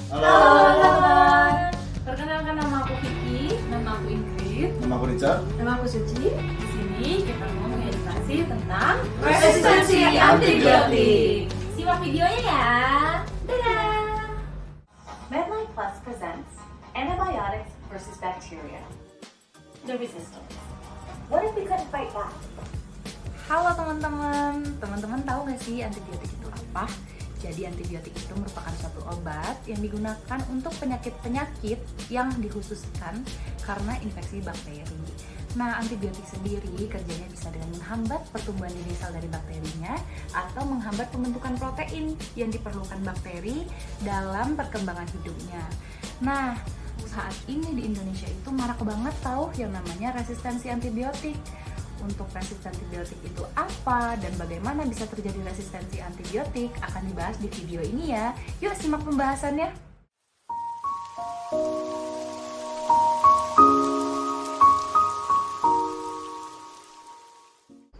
Halo. Halo teman-teman. Perkenalkan, nama aku Vicky, nama aku Ingrid, Nama aku Richard. Nama aku Suci. di sini kita mau mengedukasi tentang Resistensi antibiotik. Simak videonya ya. Dadah. MedLife Plus presents Antibiotics versus Bacteria. The resistance. What if we couldn't fight back? Halo teman-teman, teman-teman tahu nggak sih antibiotik itu apa? Jadi antibiotik itu merupakan suatu obat yang digunakan untuk penyakit-penyakit yang dikhususkan karena infeksi bakteri. Nah, antibiotik sendiri kerjanya bisa dengan menghambat pertumbuhan dini sel dari bakterinya atau menghambat pembentukan protein yang diperlukan bakteri dalam perkembangan hidupnya. Nah, saat ini di Indonesia itu marak banget tahu yang namanya resistensi antibiotik. Untuk resistensi antibiotik itu apa dan bagaimana bisa terjadi resistensi antibiotik akan dibahas di video ini ya. Yuk simak pembahasannya.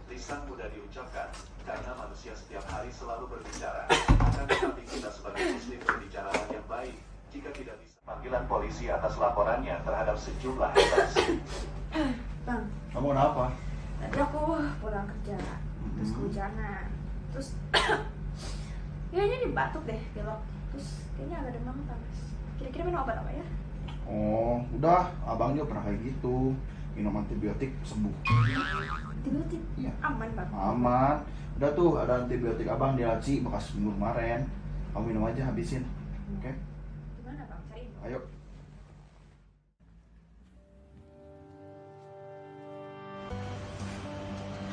Lisan mudah diucapkan karena manusia setiap hari selalu berbicara. Akan tetapi kita sebagai muslim berbicara yang baik. Jika tidak bisa, panggilan polisi atas laporannya terhadap sejumlah kasus. Bang, Kamu kenapa? tadi aku pulang kerja, terus kehujanan, terus kayaknya nih batuk deh, pilek, terus kayaknya agak demam panas. Kira-kira minum obat apa ya? Oh, udah. Abang juga pernah kayak gitu. Minum antibiotik sembuh. Antibiotik? Iya. Aman bang. Aman. Udah tuh ada antibiotik abang di laci bekas minggu kemarin. Kamu minum aja habisin. Oke? Gimana bang? Cariin. Ayo.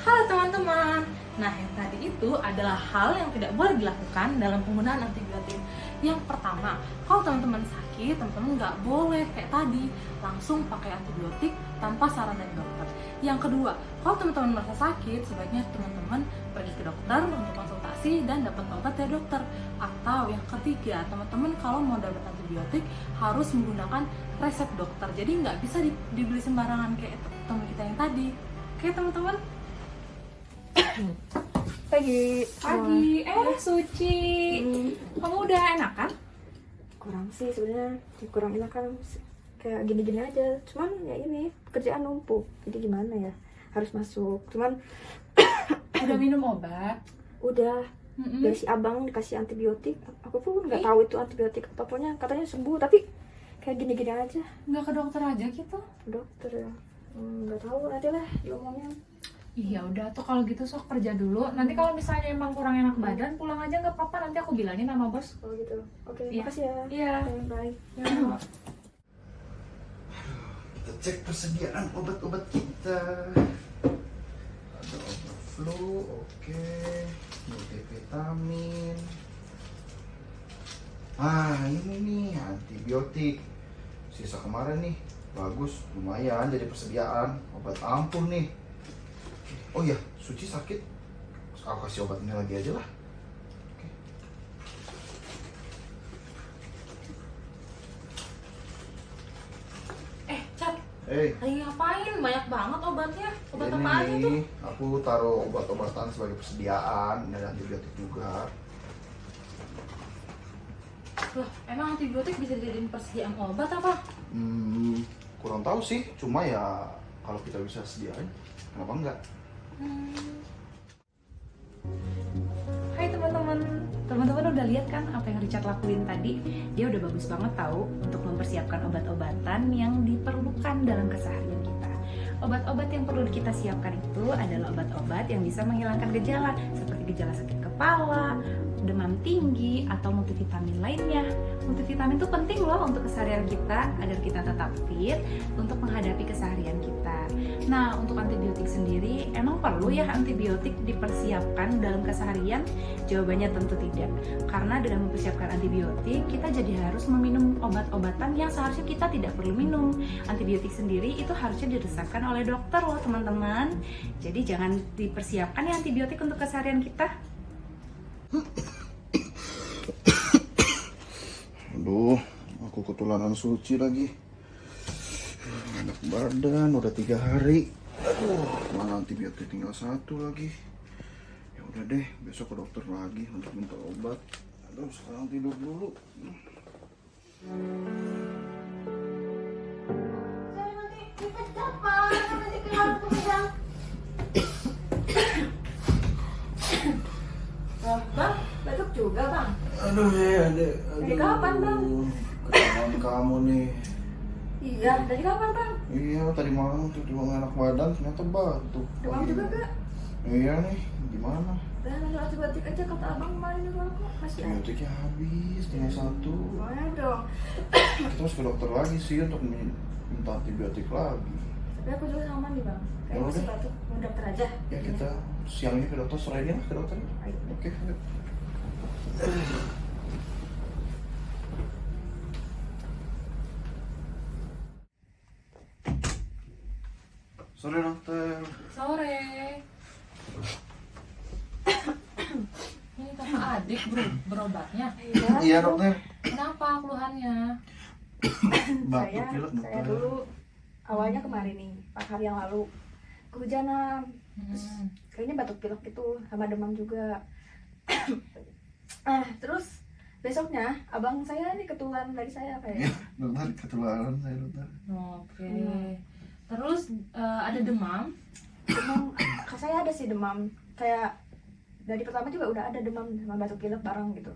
Halo teman-teman. Nah, yang tadi itu adalah hal yang tidak boleh dilakukan dalam penggunaan antibiotik. Yang pertama, kalau teman-teman sakit, teman-teman nggak boleh kayak tadi langsung pakai antibiotik tanpa saran dari dokter. Yang kedua, kalau teman-teman merasa sakit, sebaiknya teman-teman pergi ke dokter untuk konsultasi dan dapat obat dari dokter. Atau yang ketiga, teman-teman kalau mau dapat antibiotik harus menggunakan resep dokter. Jadi nggak bisa dibeli sembarangan kayak teman kita yang tadi. Oke teman-teman? Pagi. Suci, kamu udah enakan? Kurang sih sebenarnya, kurang enakan kayak gini-gini aja. Cuman ya ini pekerjaan numpuk, jadi gimana ya? Harus masuk. Cuman Udah minum obat? udah Mm-mm. dari si abang dikasih antibiotik. Aku pun nggak tahu itu antibiotik apa, pokoknya katanya sembuh, tapi kayak gini-gini aja. Nggak ke dokter aja gitu? Dokter ya, nggak tahu nanti lah diomongnya. Iya udah tuh kalau gitu sok kerja dulu. Nanti kalau misalnya emang kurang enak badan pulang aja nggak apa-apa. Nanti aku bilangin sama bos. Oh gitu. Oke, Iya. makasih ya. Iya. Oke, bye. Ya. Kita cek persediaan obat-obat kita. Ada obat flu, oke. Multivitamin. Ah, ini nih antibiotik. Sisa kemarin nih, bagus, lumayan jadi persediaan. Obat ampuh nih. Oh iya, Suci sakit. Aku kasih obat ini lagi aja lah. Oke. Cat, lagi ngapain? Banyak banget obatnya. Obat apa aja tuh? Ini aku taruh obat-obatan sebagai persediaan. Ini ada antibiotik juga. Loh, emang antibiotik bisa dijadiin persediaan obat apa? Kurang tahu sih. Cuma ya kalau kita bisa sediain, kenapa enggak? Hai teman-teman, teman-teman udah lihat kan apa yang Richard lakuin tadi? Dia udah bagus banget tahu untuk mempersiapkan obat-obatan yang diperlukan dalam keseharian kita. Obat-obat yang perlu kita siapkan itu adalah obat-obat yang bisa menghilangkan gejala seperti gejala sakit kepala, demam tinggi, atau multivitamin lainnya. Multivitamin itu penting loh untuk keseharian kita agar kita tetap fit untuk menghadapi keseharian kita. Nah, untuk antibiotik sendiri, emang perlu ya antibiotik dipersiapkan dalam keseharian? Jawabannya tentu tidak. Karena dalam mempersiapkan antibiotik, kita jadi harus meminum obat-obatan yang seharusnya kita tidak perlu minum. Antibiotik sendiri itu harusnya diresepkan oleh dokter loh teman-teman. Jadi jangan dipersiapkan ya antibiotik untuk keseharian kita. Aduh, aku ketularan Suci lagi. Enak badan, udah 3 hari. Aduh, mana antibiotik tinggal 1 lagi. Ya udah deh, besok ke dokter lagi untuk minta obat. Aduh, sekarang tidur dulu. Saya nanti dipecat, Pak. Nanti keluar tuh pedang. Wah, Bang, batuk juga, Bang. Aduh ya, Dek. Dari kapan, Bang? Ketahuan kamu nih. Iya, dari kapan, Bang? Iya, tadi malam tuh cuma enak badan, ternyata batuk. Demam juga gak? Iya nih, gimana? Udah, langsung antibiotik aja kata abang kemarin juga masih ada. Antibiotiknya habis, tinggal 1. Gimana dong? Kita harus ke dokter lagi sih untuk minta antibiotik lagi. Tapi aku juga sama nih, Bang. Kayak Ya masih udah. batuk, mau dokter aja. Ya kita siang ini ke dokter, sore ini lah ke dokter. Ayo. Oke, ayo. Sore dokter. Sore. Ini kakak adik berobatnya. Iya dokter. Kenapa keluhannya? Batuk pilek dokter. Saya dulu awalnya kemarin nih, 4 hari yang lalu kehujanan. Terus kayaknya batuk pilek gitu sama demam juga. Terus besoknya abang saya nih ketularan dari saya Iya, kayak. dokter ketularan saya dokter. Oke. Terus ada demam? Demam, saya ada sih demam. Kayak dari pertama juga udah ada demam sama batuk pilek bareng gitu.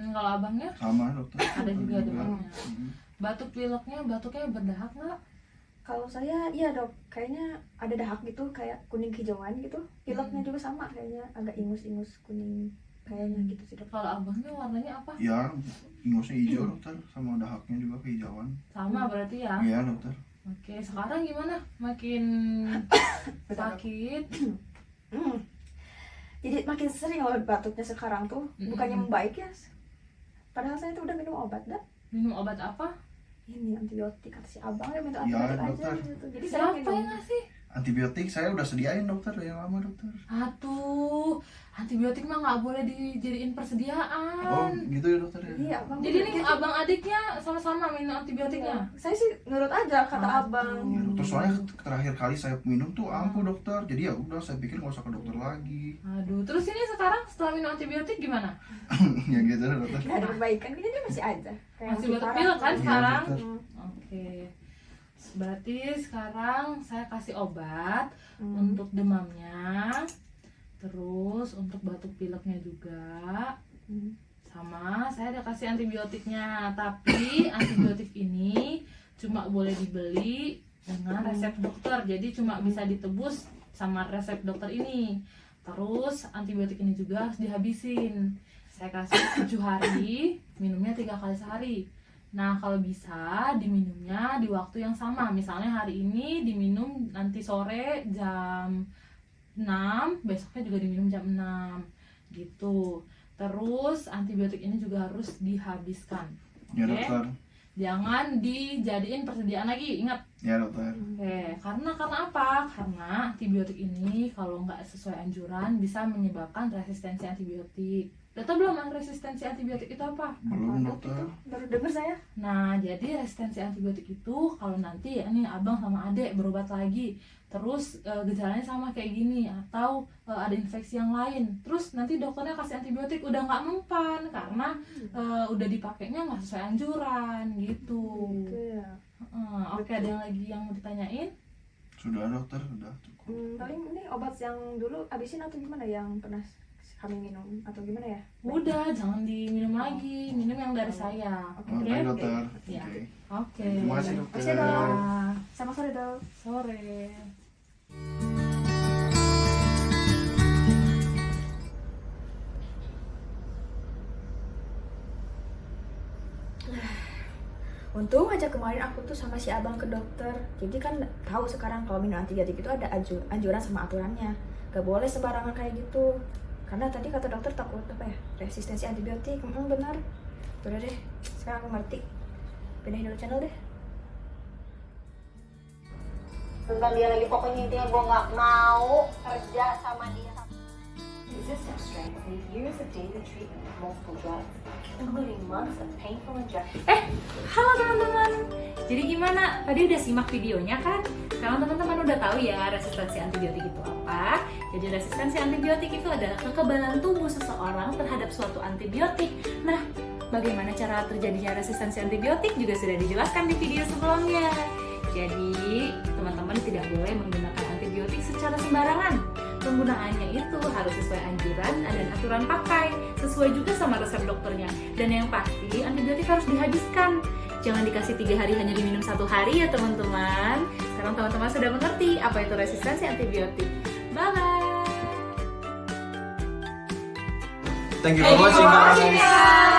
Kalau abangnya Sama dokter. ada juga demamnya. Hmm. Batuknya berdahak nggak? Kalau saya iya dok, kayaknya ada dahak gitu kayak kuning hijauan gitu. Pileknya juga sama kayaknya agak ingus-ingus kuning kayaknya gitu sih dok. Kalau abangnya warnanya apa? Ya, ingusnya hijau dokter, sama dahaknya juga kehijauan. Sama berarti ya? Iya dokter. Oke, sekarang gimana? Makin sakit? Jadi makin sering loh batuknya sekarang tuh, bukannya membaik ya. Padahal saya tuh udah minum obat dah. Minum obat apa? Ini antibiotik kata si abang ya minta Ya, antibiotik aja dokter. gitu. Jadi saya Siapa minum. yang ngasih? Antibiotik saya udah sediain dokter yang lama dokter. Aduh, antibiotik mah nggak boleh dijadiin Oh persediaan. gitu ya dokter ya. Iya abang. Jadi bener nih gitu. abang adiknya sama-sama minum Iya. antibiotiknya. Saya sih nurut aja kata Aduh. abang. Ya, dokter soalnya terakhir kali saya minum tuh ampuh dokter. Jadi ya udah saya pikir nggak usah ke dokter lagi. Aduh, terus ini sekarang setelah minum antibiotik gimana? Ya gitu ya dokter. Nggak ada perbaikan, kayaknya dia masih aja. Kayak Masih batuk parah. pilek kan Iya, sekarang? dokter. Oke. Berarti sekarang saya kasih obat Hmm. untuk demamnya, terus untuk batuk pileknya juga, Hmm. sama saya ada kasih antibiotiknya. Tapi antibiotik ini cuma boleh dibeli dengan resep dokter, jadi cuma bisa ditebus sama resep dokter ini. Terus antibiotik ini juga harus dihabisin. Saya kasih 7 hari, minumnya 3 kali sehari. Nah, kalau bisa diminumnya di waktu yang sama. Misalnya hari ini diminum nanti sore jam 6, besoknya juga diminum jam 6 gitu. Terus antibiotik ini juga harus dihabiskan. Ya Oke? dokter. Jangan dijadiin persediaan lagi, ingat. Ya dokter. Oke, karena apa? Karena antibiotik ini kalau nggak sesuai anjuran bisa menyebabkan resistensi antibiotik. Udah tau belum resistensi antibiotik itu apa? Belum dokter. Baru denger saya. Nah, jadi resistensi antibiotik itu kalau nanti ya nih abang sama adek berobat lagi, terus gejalanya sama kayak gini atau ada infeksi yang lain, terus nanti dokternya kasih antibiotik udah nggak mempan karena udah dipakainya nggak sesuai anjuran gitu. Gitu ya. Oke, ada yang lagi yang mau ditanyain? Sudah dokter, sudah cukup. Paling ini obat yang dulu abisin atau gimana yang pernah kami minum atau gimana ya? Udah, jangan diminum lagi, minum yang dari saya. Oke Oke? dokter. Ya. Oke. Oke. Terima kasih dokter. Makasih, dok. Ya, Sama sore dok. sore. Untung aja kemarin aku tuh sama si abang ke dokter. Jadi kan tahu sekarang kalau minum antibiotik itu ada anjuran sama aturannya. Gak boleh sembarangan kayak gitu. Karena tadi kata dokter takut apa ya? Resistensi antibiotik. Benar. Udah deh. Sekarang aku ngerti. Pindahin dulu channel deh. Tentang dia lagi, pokoknya intinya gue nggak mau kerja sama dia. Resistant strains need years of daily treatment with multiple drugs, including months of painful injections. Halo teman-teman. Jadi gimana? Tadi udah simak videonya kan? Sekarang teman-teman udah tahu ya resistensi antibiotik itu apa? Jadi resistensi antibiotik itu adalah kekebalan tubuh seseorang terhadap suatu antibiotik. Nah, bagaimana cara terjadinya resistensi antibiotik juga sudah dijelaskan di video sebelumnya. Jadi, teman-teman tidak boleh menggunakan antibiotik secara sembarangan. Penggunaannya itu harus sesuai anjuran dan aturan pakai, sesuai juga sama resep dokternya. Dan yang pasti, antibiotik harus dihabiskan. Jangan dikasih 3 hari hanya diminum 1 hari ya teman-teman. Sekarang teman-teman sudah mengerti apa itu resistensi antibiotik. Bye-bye! Thank you for watching guys.